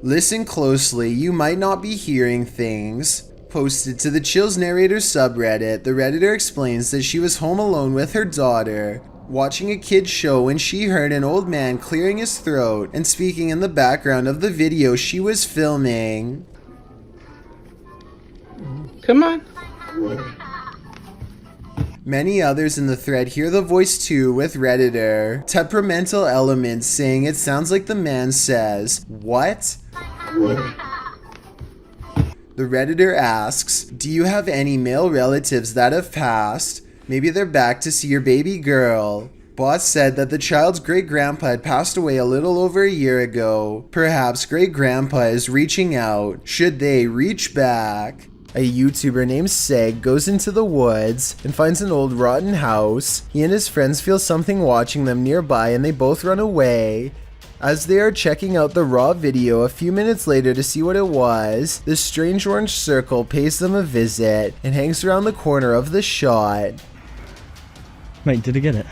Listen closely, you might not be hearing things. Posted to the Chills Narrator subreddit, the Redditor explains that she was home alone with her daughter, watching a kid's show when she heard an old man clearing his throat and speaking in the background of the video she was filming. Come on. Many others in the thread hear the voice too, with Redditor temperamental elements saying it sounds like the man says, "What?" The Redditor asks, "Do you have any male relatives that have passed? Maybe they're back to see your baby girl." Boss said that the child's great-grandpa had passed away a little over a year ago. Perhaps great-grandpa is reaching out. Should they reach back? A YouTuber named Seg goes into the woods and finds an old rotten house. He and his friends feel something watching them nearby and they both run away. As they are checking out the raw video a few minutes later to see what it was, this strange orange circle pays them a visit and hangs around the corner of the shot. Mate, did I get it?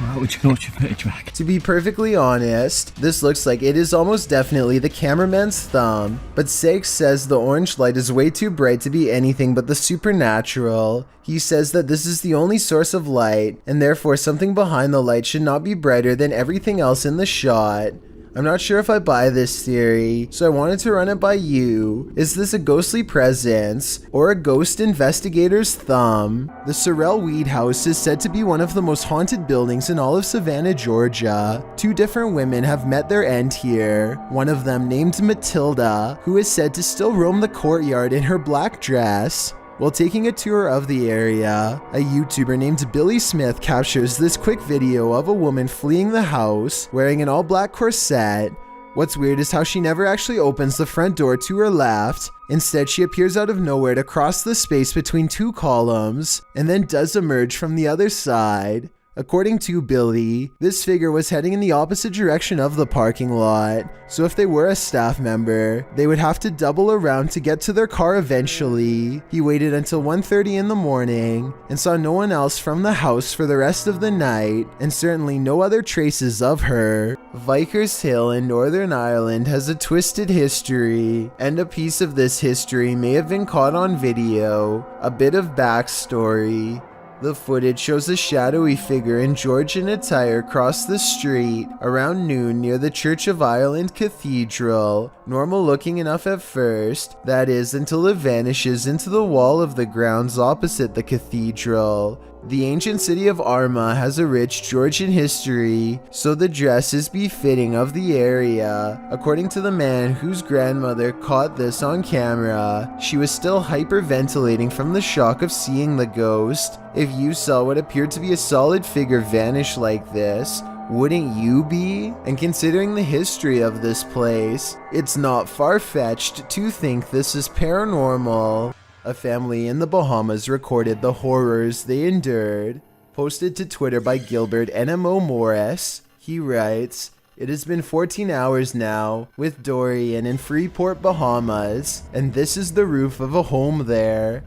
Alright, would you go watch your footage back? To be perfectly honest, this looks like it is almost definitely the cameraman's thumb, but Seg says the orange light is way too bright to be anything but the supernatural. He says that this is the only source of light, and therefore something behind the light should not be brighter than everything else in the shot. I'm not sure if I buy this theory, so I wanted to run it by you. Is this a ghostly presence, or a ghost investigator's thumb? The Sorrel Weed House is said to be one of the most haunted buildings in all of Savannah, Georgia. Two different women have met their end here. One of them, named Matilda, who is said to still roam the courtyard in her black dress. While taking a tour of the area, a YouTuber named Billy Smith captures this quick video of a woman fleeing the house wearing an all-black corset. What's weird is how she never actually opens the front door to her left. Instead, she appears out of nowhere to cross the space between two columns and then does emerge from the other side. According to Billy, this figure was heading in the opposite direction of the parking lot, so if they were a staff member, they would have to double around to get to their car eventually. He waited until 1:30 in the morning and saw no one else from the house for the rest of the night, and certainly no other traces of her. Vickers Hill in Northern Ireland has a twisted history, and a piece of this history may have been caught on video. A bit of backstory. The footage shows a shadowy figure in Georgian attire cross the street around noon near the Church of Ireland Cathedral. Normal looking enough at first, that is, until it vanishes into the wall of the grounds opposite the cathedral. The ancient city of Armagh has a rich Georgian history, so the dress is befitting of the area. According to the man whose grandmother caught this on camera, she was still hyperventilating from the shock of seeing the ghost. If you saw what appeared to be a solid figure vanish like this, wouldn't you be? And considering the history of this place, it's not far-fetched to think this is paranormal. A family in the Bahamas recorded the horrors they endured. Posted to Twitter by Gilbert NMO Morris, he writes, "It has been 14 hours now with Dorian in Freeport, Bahamas, and this is the roof of a home there."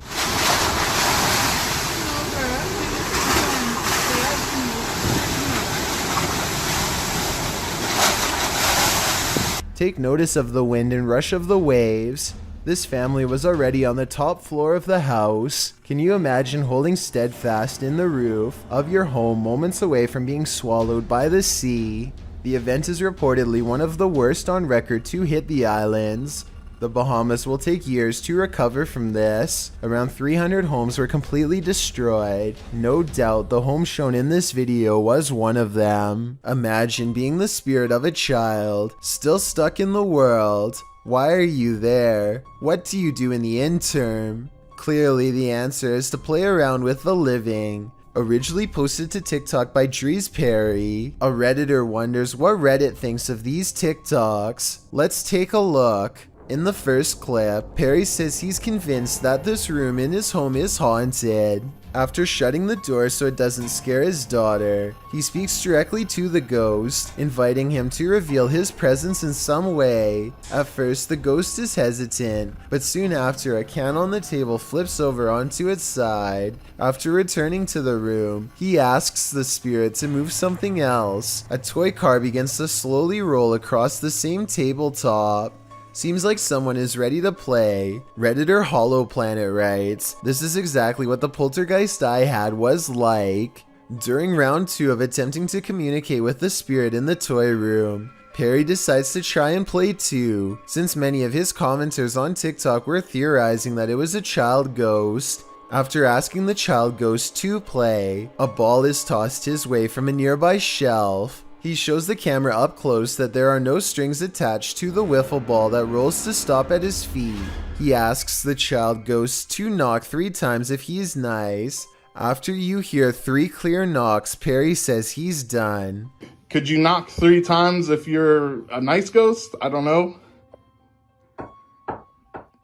Take notice of the wind and rush of the waves. This family was already on the top floor of the house. Can you imagine holding steadfast in the roof of your home moments away from being swallowed by the sea? The event is reportedly one of the worst on record to hit the islands. The Bahamas will take years to recover from this. Around 300 homes were completely destroyed. No doubt the home shown in this video was one of them. Imagine being the spirit of a child, still stuck in the world. Why are you there? What do you do in the interim? Clearly the answer is to play around with the living. Originally posted to TikTok by Dries Perry, a Redditor wonders what Reddit thinks of these TikToks. Let's take a look. In the first clip, Perry says he's convinced that this room in his home is haunted. After shutting the door so it doesn't scare his daughter, he speaks directly to the ghost, inviting him to reveal his presence in some way. At first, the ghost is hesitant, but soon after, a can on the table flips over onto its side. After returning to the room, he asks the spirit to move something else. A toy car begins to slowly roll across the same tabletop. Seems like someone is ready to play. Redditor Hollow Planet writes, "This is exactly what the poltergeist I had was like." During round 2 of attempting to communicate with the spirit in the toy room, Perry decides to try and play too, since many of his commenters on TikTok were theorizing that it was a child ghost. After asking the child ghost to play, a ball is tossed his way from a nearby shelf. He shows the camera up close that there are no strings attached to the wiffle ball that rolls to stop at his feet. He asks the child ghost to knock 3 times if he's nice. After you hear 3 clear knocks, Perry says he's done. Could you knock 3 times if you're a nice ghost? I don't know.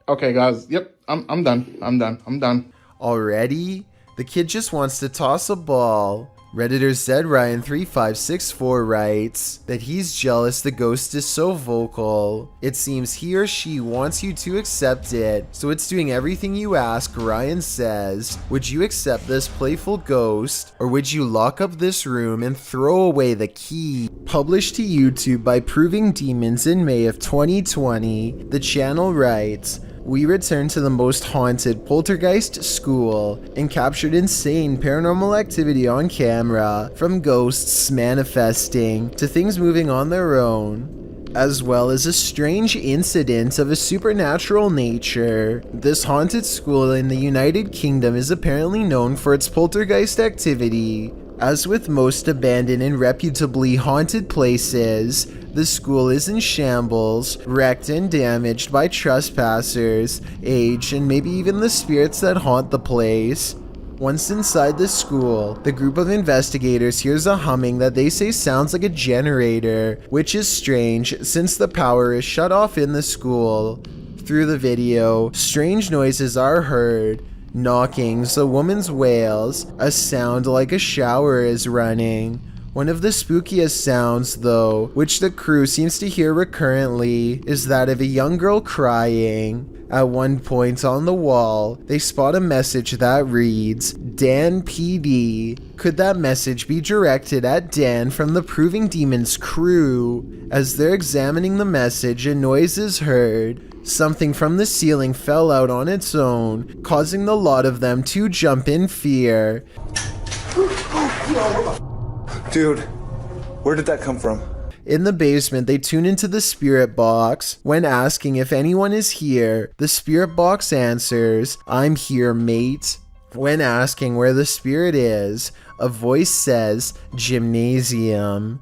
Okay, guys. Yep, I'm done. I'm done. Already? The kid just wants to toss a ball. Redditor ZRyan3564 writes that he's jealous the ghost is so vocal. It seems he or she wants you to accept it, so it's doing everything you ask. Ryan says, would you accept this playful ghost, or would you lock up this room and throw away the key? Published to YouTube by Proving Demons in May of 2020, the channel writes, we returned to the most haunted poltergeist school and captured insane paranormal activity on camera, from ghosts manifesting to things moving on their own, as well as a strange incident of a supernatural nature. This haunted school in the United Kingdom is apparently known for its poltergeist activity. As with most abandoned and reputably haunted places, the school is in shambles, wrecked and damaged by trespassers, age, and maybe even the spirits that haunt the place. Once inside the school, the group of investigators hears a humming that they say sounds like a generator, which is strange since the power is shut off in the school. Through the video, strange noises are heard. Knockings, a woman's wails, a sound like a shower is running. One of the spookiest sounds, though, which the crew seems to hear recurrently, is that of a young girl crying. At one point on the wall, they spot a message that reads, Dan PD. Could that message be directed at Dan from the Proving Demons crew? As they're examining the message, a noise is heard. Something from the ceiling fell out on its own, causing the lot of them to jump in fear. Dude, where did that come from? In the basement, they tune into the spirit box. When asking if anyone is here, the spirit box answers, I'm here, mate. When asking where the spirit is, a voice says, gymnasium.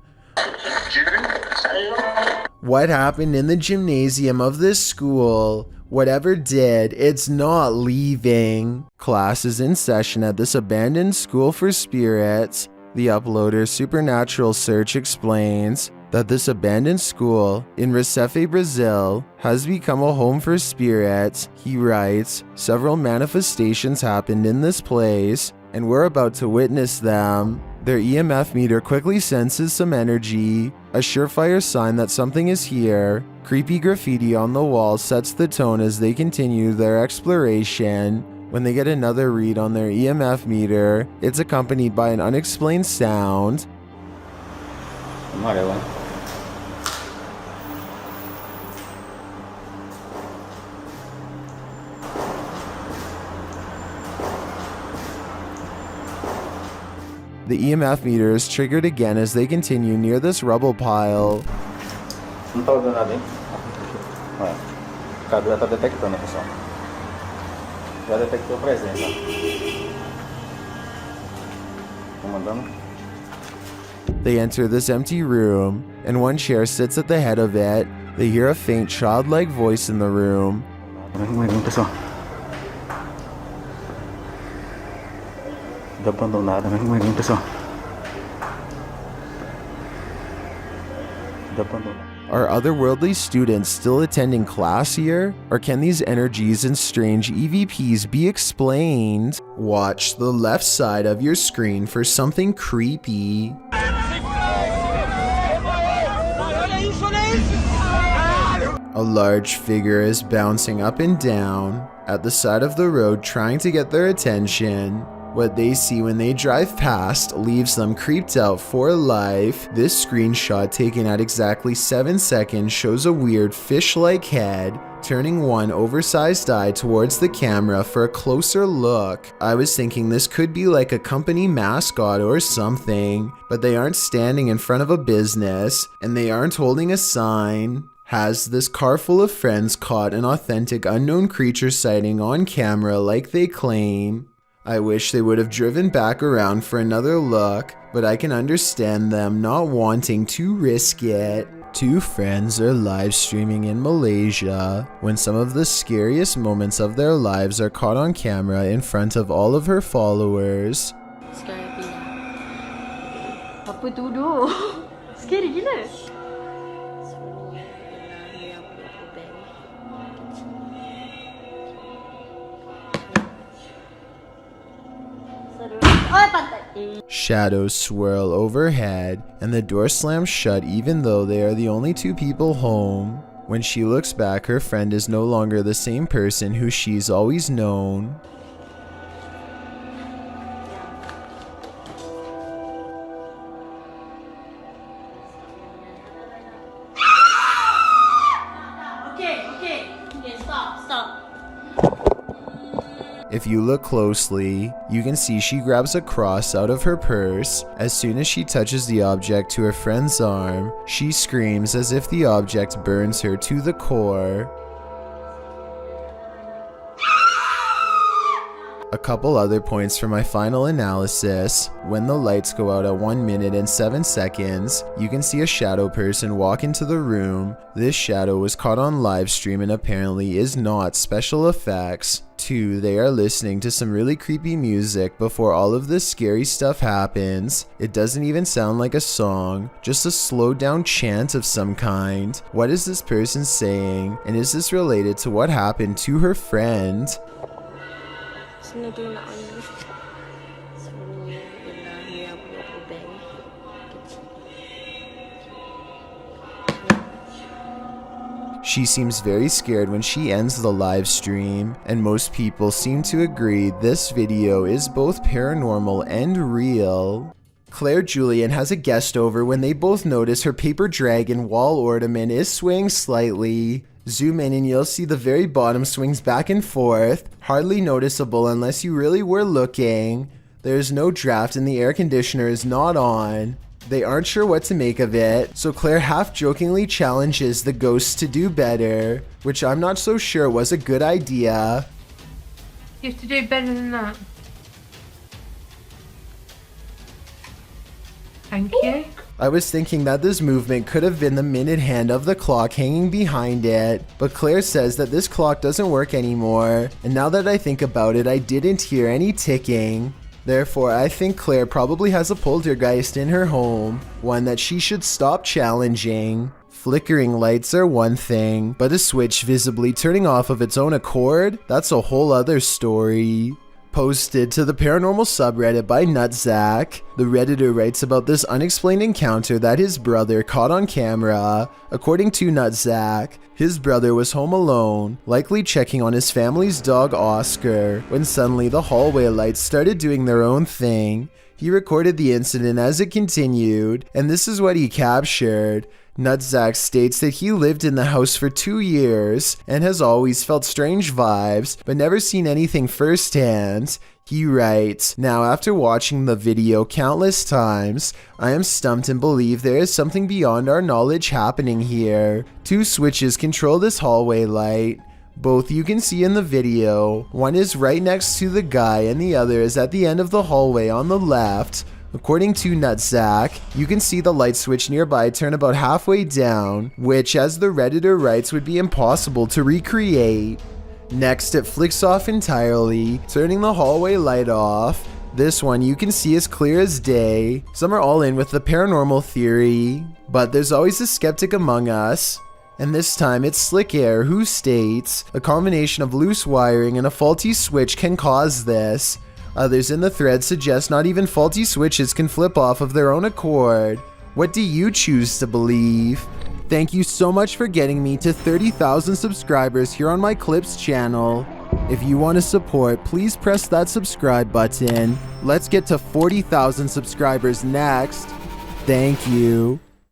What happened in the gymnasium of this school? Whatever did, it's not leaving. Class is in session at this abandoned school for spirits. The uploader Supernatural Search explains that this abandoned school in Recife, Brazil has become a home for spirits. He writes, several manifestations happened in this place and we're about to witness them. Their EMF meter quickly senses some energy, a surefire sign that something is here. Creepy graffiti on the wall sets the tone as they continue their exploration. When they get another read on their EMF meter, it's accompanied by an unexplained sound. The EMF meter is triggered again as they continue near this rubble pile. They enter this empty room, and one chair sits at the head of it. They hear a faint childlike voice in the room. Are otherworldly students still attending class here? Or can these energies and strange EVPs be explained? Watch the left side of your screen for something creepy. A large figure is bouncing up and down at the side of the road trying to get their attention. What they see when they drive past leaves them creeped out for life. This screenshot taken at exactly 7 seconds shows a weird fish-like head turning one oversized eye towards the camera for a closer look. I was thinking this could be like a company mascot or something, but they aren't standing in front of a business and they aren't holding a sign. Has this car full of friends caught an authentic unknown creature sighting on camera like they claim? I wish they would have driven back around for another look, but I can understand them not wanting to risk it. Two friends are live streaming in Malaysia when some of the scariest moments of their lives are caught on camera in front of all of her followers. Scary gila. Apa tu duk? Scary gila. Shadows swirl overhead, and the door slams shut even though they are the only two people home. When she looks back, her friend is no longer the same person who she's always known. Okay, stop. If you look closely, you can see she grabs a cross out of her purse. As soon as she touches the object to her friend's arm, she screams as if the object burns her to the core. A couple other points for my final analysis. When the lights go out at 1 minute and 7 seconds, you can see a shadow person walk into the room. This shadow was caught on live stream and apparently is not special effects. 2, they are listening to some really creepy music before all of this scary stuff happens. It doesn't even sound like a song, just a slowed down chant of some kind. What is this person saying? And is this related to what happened to her friend? She seems very scared when she ends the live stream, and most people seem to agree this video is both paranormal and real. Claire Julian has a guest over when they both notice her paper dragon wall ornament is swaying slightly. Zoom in and you'll see the very bottom swings back and forth, hardly noticeable unless you really were looking. There's no draft and the air conditioner is not on. They aren't sure what to make of it, so Claire half-jokingly challenges the ghosts to do better, which I'm not so sure was a good idea. You have to do better than that. Thank you. I was thinking that this movement could have been the minute hand of the clock hanging behind it, but Claire says that this clock doesn't work anymore, and now that I think about it, I didn't hear any ticking. Therefore, I think Claire probably has a poltergeist in her home, one that she should stop challenging. Flickering lights are one thing, but a switch visibly turning off of its own accord? That's a whole other story. Posted to the paranormal subreddit by Nutzack, the redditor writes about this unexplained encounter that his brother caught on camera. According to Nutzack, his brother was home alone, likely checking on his family's dog Oscar, when suddenly the hallway lights started doing their own thing. He recorded the incident as it continued, and this is what he captured. Nutzack states that he lived in the house for 2 years and has always felt strange vibes, but never seen anything firsthand. He writes, "Now after watching the video countless times, I am stumped and believe there is something beyond our knowledge happening here. 2 switches control this hallway light. Both you can see in the video. One is right next to the guy and the other is at the end of the hallway on the left. According to Nutzack, you can see the light switch nearby turn about halfway down, which, as the redditor writes, would be impossible to recreate. Next, it flicks off entirely, turning the hallway light off. This one you can see as clear as day. Some are all in with the paranormal theory, but there's always a skeptic among us. And this time it's Slick Air who states, a combination of loose wiring and a faulty switch can cause this. Others in the thread suggest not even faulty switches can flip off of their own accord. What do you choose to believe? Thank you so much for getting me to 30,000 subscribers here on my Clips channel. If you want to support, please press that subscribe button. Let's get to 40,000 subscribers next. Thank you.